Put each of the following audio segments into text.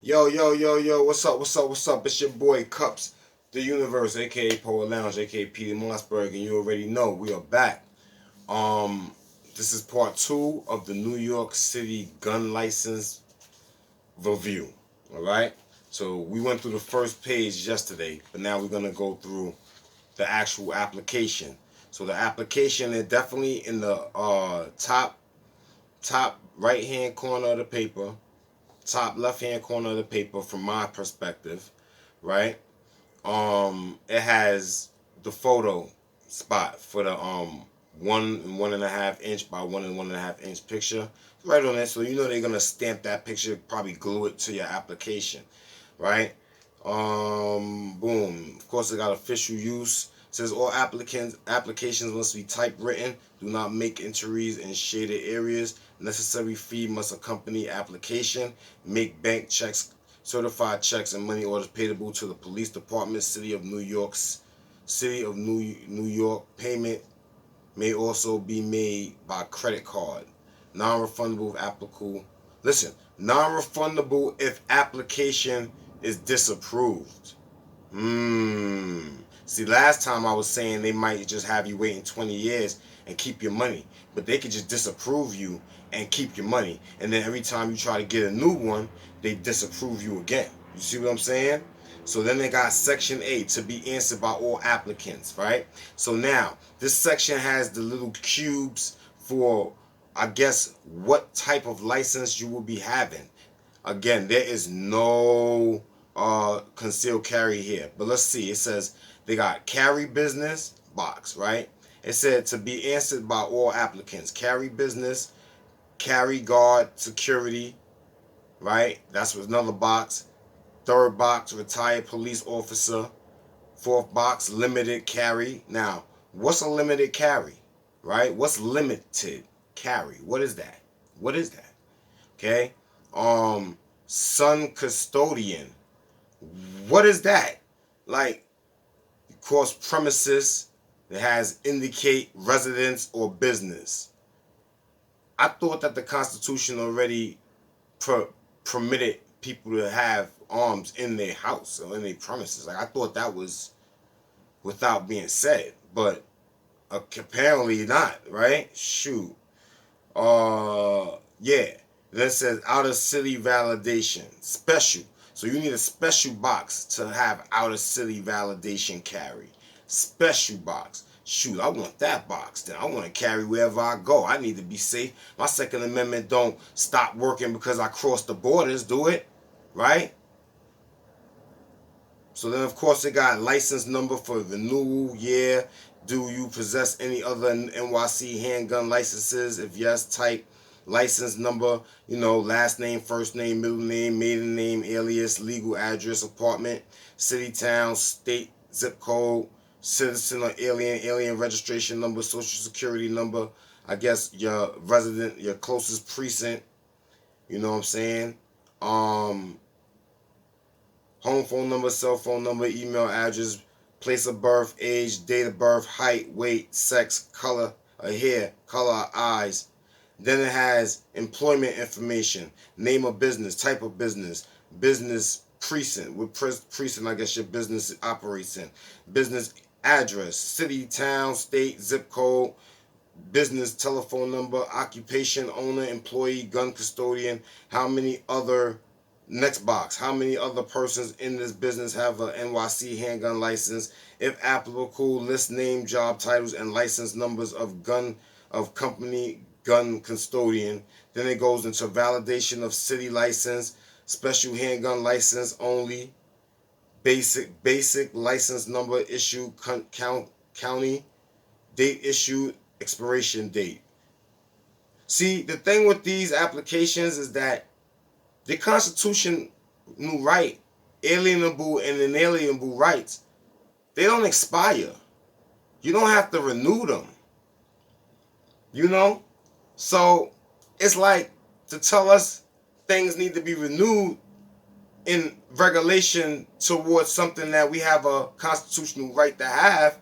Yo, what's up? It's your boy Kupz, the universe, aka Poet Lounge, aka Peter Mossberg, and you already know we are back. Um, this is part two of the New York City gun license review. Alright? So we went through the first page yesterday, but now we're gonna go through the actual application. So the application is definitely in the top right hand corner of the paper, top left hand corner of the paper from my perspective, right? It has the photo spot for the 1.5 inch by 1.5 inch picture right on it, so you know they're gonna stamp that picture, probably glue it to your application, right? Boom. Of course, it got official use. It says all applications must be typewritten. Do not make entries in shaded areas. Necessary fee must accompany application. Make bank checks, certified checks, and money orders payable to the police department, City of New York. Payment may also be made by credit card. Non-refundable if applicable. Listen, non-refundable if application is disapproved. See, last time I was saying they might just have you waiting 20 years and keep your money, but they could just disapprove you and keep your money, and then every time you try to get a new one, they disapprove you again. You see what I'm saying? So then they got section A, to be answered by all applicants, right? So now this section has the little cubes for, I guess, what type of license you will be having. Again, there is no concealed carry here, but let's see. It says they got carry business box, right? It said to be answered by all applicants. Carry business, carry guard security, right? That's another box. Third box, retired police officer. Fourth box, limited carry. Now, what's a limited carry, right? What's limited carry? What is that? What is that? Okay. Son custodian. What is that? Like, of course, premises that has indicate residence or business. I thought that the Constitution already permitted people to have arms in their house or in their premises. Like, I thought that was without being said, but apparently not, right? Shoot. Yeah. Then it says out of city validation, special. So you need a special box to have out of city validation carry. Special box. Shoot, I want that box. Then I want to carry wherever I go. I need to be safe. My Second Amendment don't stop working because I crossed the borders, do it? Right? So then, of course, it got license number for renewal year. Do you possess any other NYC handgun licenses? If yes, type license number, last name, first name, middle name, maiden name, alias, legal address, apartment, city, town, state, zip code, citizen or alien registration number, social security number, I guess your resident, your closest precinct, you know what I'm saying? Home phone number, cell phone number, email address, place of birth, age, date of birth, height, weight, sex, color of hair, color of eyes. Then it has employment information, name of business, type of business, business precinct, with precinct I guess your business operates in, business address, city, town, state, zip code, business telephone number, occupation, owner, employee, gun custodian, how many other, next box, how many other persons in this business have a NYC handgun license, if applicable, list name, job titles, and license numbers of company gun custodian. Then it goes into validation of city license, special handgun license only, basic license number issued county, date issued, expiration date. See, the thing with these applications is that the Constitution right, alienable and inalienable rights, they don't expire. You don't have to renew them. So it's like to tell us things need to be renewed in regulation towards something that we have a constitutional right to have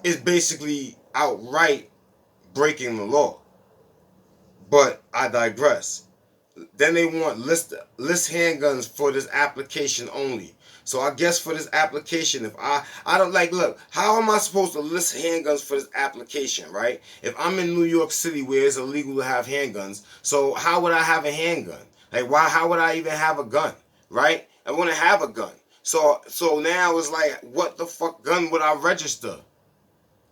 is basically outright breaking the law. But I digress. Then they want list handguns for this application only. So I guess for this application, if I don't like, look, how am I supposed to list handguns for this application, right? If I'm in New York City where it's illegal to have handguns, so how would I have a handgun? Like, why? How would I even have a gun, right? I want to have a gun. So now it's like, what the fuck gun would I register?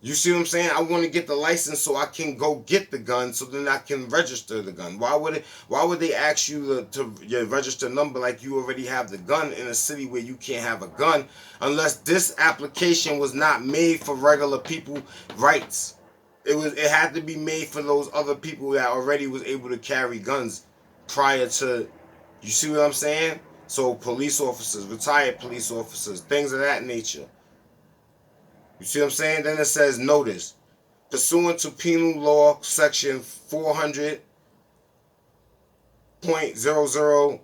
You see what I'm saying? I want to get the license so I can go get the gun, so then I can register the gun. Why would they ask you to your register number like you already have the gun in a city where you can't have a gun, unless this application was not made for regular people rights. It had to be made for those other people that already was able to carry guns prior to. You see what I'm saying? So police officers, retired police officers, things of that nature. You see what I'm saying? Then it says notice. Pursuant to Penal Law Section 400.00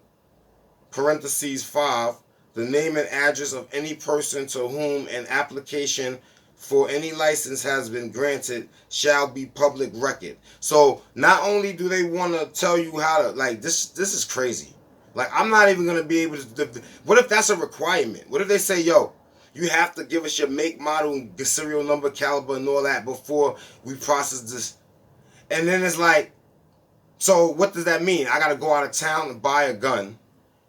parentheses 5, the name and address of any person to whom an application for any license has been granted shall be public record. So not only do they want to tell you how to, like, this is crazy. Like, I'm not even going to be able to, what if that's a requirement? What if they say, yo, you have to give us your make, model, serial number, caliber, and all that before we process this. And then it's like, so what does that mean? I got to go out of town and buy a gun.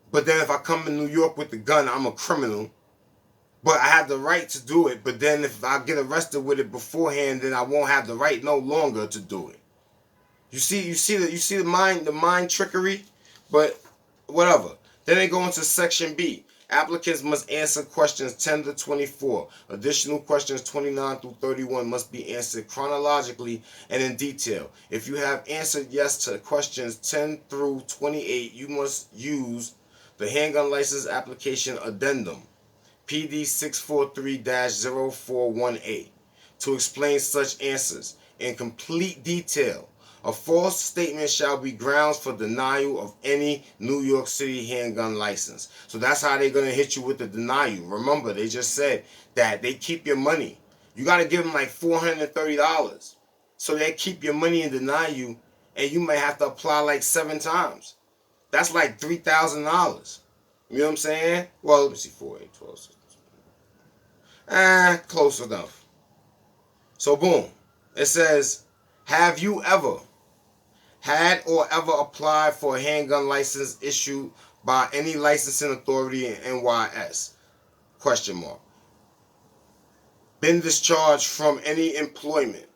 But then if I come in New York with the gun, I'm a criminal. But I have the right to do it. But then if I get arrested with it beforehand, then I won't have the right no longer to do it. You see the mind trickery? But whatever. Then they go into Section B. Applicants must answer questions 10 to 24. Additional questions 29 through 31 must be answered chronologically and in detail. If you have answered yes to questions 10 through 28, you must use the Handgun License Application Addendum, PD 643-0418, to explain such answers in complete detail. A false statement shall be grounds for denial of any New York City handgun license. So that's how they're going to hit you with the denial. Remember, they just said that they keep your money. You got to give them like $430. So they keep your money and deny you, and you may have to apply like 7 times. That's like $3,000. You know what I'm saying? Well, let me see, 4, 8, 12, 16. Close enough. So boom. It says, have you ever had or ever applied for a handgun license issued by any licensing authority in NYS? Question mark. Been discharged from any employment.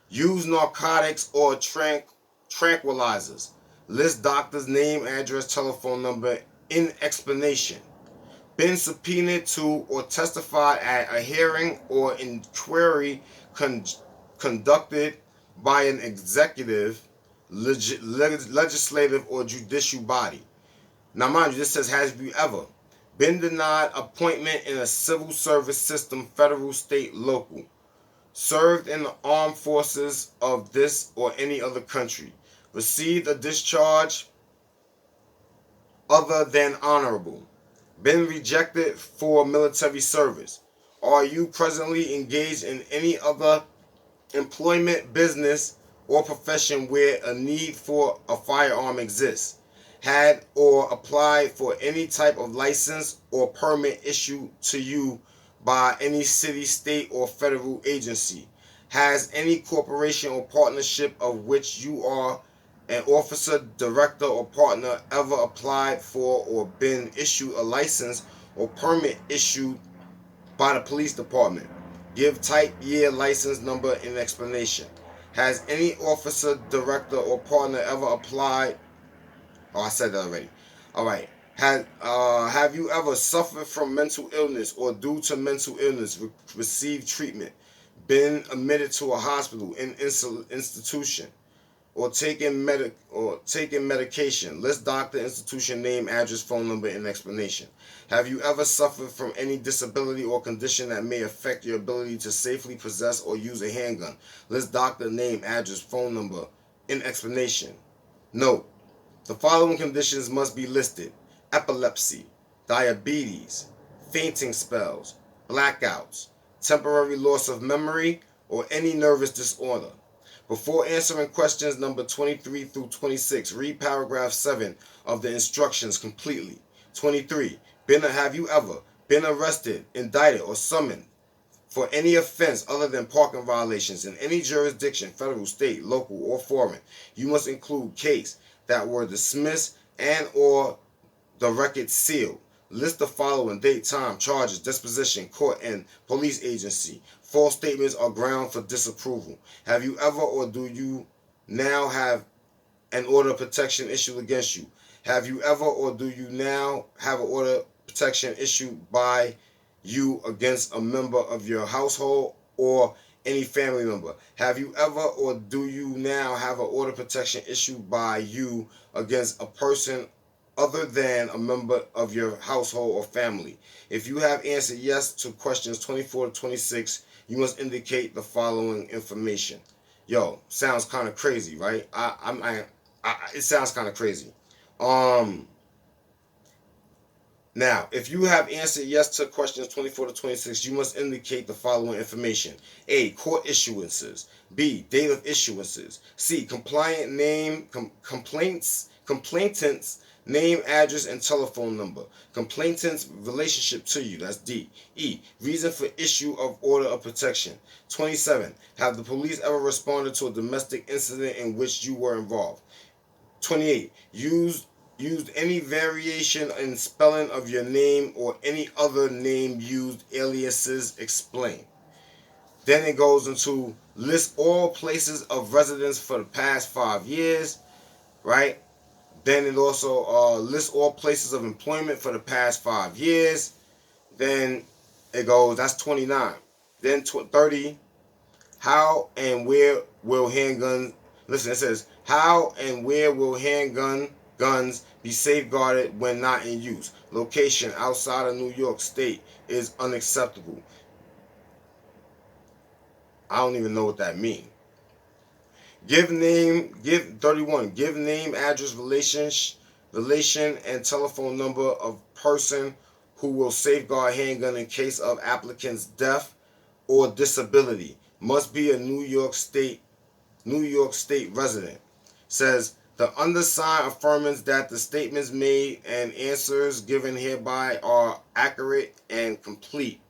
Used narcotics or tranquilizers. List doctor's name, address, telephone number in explanation. Been subpoenaed to or testified at a hearing or inquiry conducted by an executive, legislative, or judicial body. Now, mind you, this says, have you ever been denied appointment in a civil service system, federal, state, local, served in the armed forces of this or any other country, received a discharge other than honorable, been rejected for military service? Are you presently engaged in any other employment, business, or profession where a need for a firearm exists? Had or applied for any type of license or permit issued to you by any city, state, or federal agency? Has any corporation or partnership of which you are an officer, director, or partner ever applied for or been issued a license or permit issued by the police department? Give type, year, license number, and explanation. Has any officer, director, or partner ever applied? Oh, I said that already. All right. Have you ever suffered from mental illness or due to mental illness received treatment, been admitted to a hospital, institution, or taking medication? List doctor, institution name, address, phone number, and explanation. Have you ever suffered from any disability or condition that may affect your ability to safely possess or use a handgun? List doctor name, address, phone number, and explanation. Note: the following conditions must be listed: epilepsy, diabetes, fainting spells, blackouts, temporary loss of memory, or any nervous disorder. Before answering questions number 23 through 26, read paragraph 7 of the instructions completely. 23. Have you ever been arrested, indicted, or summoned for any offense other than parking violations in any jurisdiction, federal, state, local, or foreign? You must include case that were dismissed and or the record sealed. List the following: date, time, charges, disposition, court, and police agency. False statements are ground for disapproval. Have you ever or do you now have an order of protection issued against you? Have you ever or do you now have an order of protection issued by you against a member of your household or any family member? Have you ever or do you now have an order of protection issued by you against a person other than a member of your household or family? If you have answered yes to questions 24 to 26, you must indicate the following information. Yo, sounds kind of crazy, right? It sounds kind of crazy. Now, if you have answered yes to questions 24 to 26, you must indicate the following information. A, court issuances. B, date of issuances. C, compliant name, complainant's name, address, and telephone number. Complainant's relationship to you. That's D. E, reason for issue of order of protection. 27, have the police ever responded to a domestic incident in which you were involved? 28, used any variation in spelling of your name or any other name used, aliases, explain. Then it goes into list all places of residence for the past 5 years, right? Then it also lists all places of employment for the past 5 years. Then it goes, that's 29. Then 30, how and where will handguns, listen, it says, how and where will guns be safeguarded when not in use? Location outside of New York State is unacceptable. I don't even know what that means. Give 31. Give name, address, relation, and telephone number of person who will safeguard handgun in case of applicant's death or disability. Must be a New York State resident. Says the undersigned affirms that the statements made and answers given hereby are accurate and complete,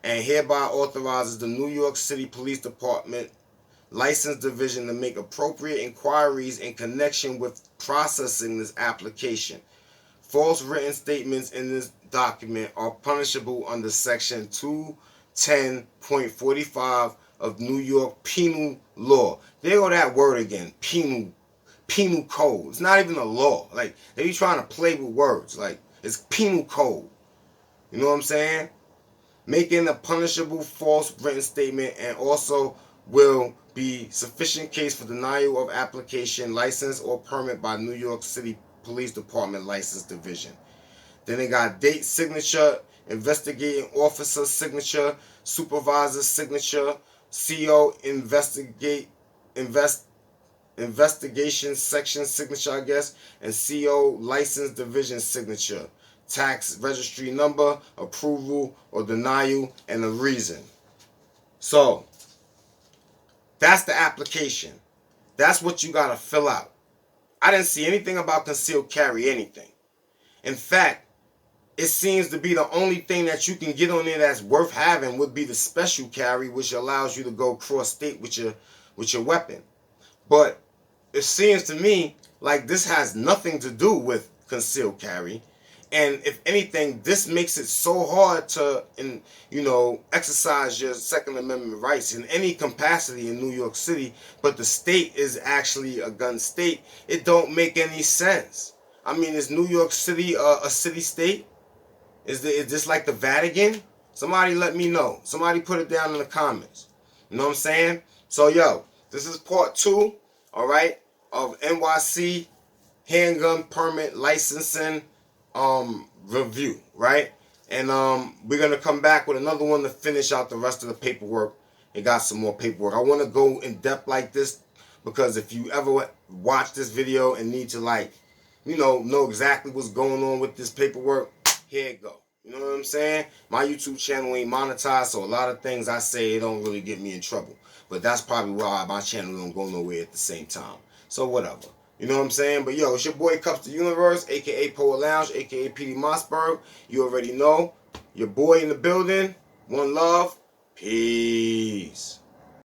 and hereby authorizes the New York City Police Department License Division to make appropriate inquiries in connection with processing this application. False written statements in this document are punishable under Section 210.45 of New York Penal Law. There go that word again, penal code. It's not even a law. Like, they be trying to play with words. Like, it's penal code. You know what I'm saying? Making a punishable false written statement, and also will be sufficient case for denial of application, license, or permit by New York City Police Department License Division. Then they got date, signature, investigating officer signature, supervisor signature, CO investigation section signature, I guess, and CO license division signature, tax registry number, approval or denial, and a reason. So that's the application. That's what you gotta fill out. I didn't see anything about concealed carry, anything. In fact, it seems to be the only thing that you can get on there that's worth having would be the special carry, which allows you to go cross-state with your weapon. But it seems to me like this has nothing to do with concealed carry. And if anything, this makes it so hard to, exercise your Second Amendment rights in any capacity in New York City. But the state is actually a gun state. It don't make any sense. I mean, is New York City a city-state? Is this like the Vatican? Somebody let me know. Somebody put it down in the comments. You know what I'm saying? So, yo, this is part 2, all right, of NYC handgun permit licensing review, right? And we're gonna come back with another one to finish out the rest of the paperwork. It got some more paperwork. I want to go in depth like this because if you ever watch this video and need to know exactly what's going on with this paperwork, here it go. You know what I'm saying? My YouTube channel ain't monetized, so a lot of things I say, it don't really get me in trouble. But that's probably why my channel don't go nowhere at the same time. So whatever. You know what I'm saying? But yo, it's your boy Kupz the Universe, aka Poet Lounge, aka PD Mossberg. You already know. Your boy in the building. One love. Peace.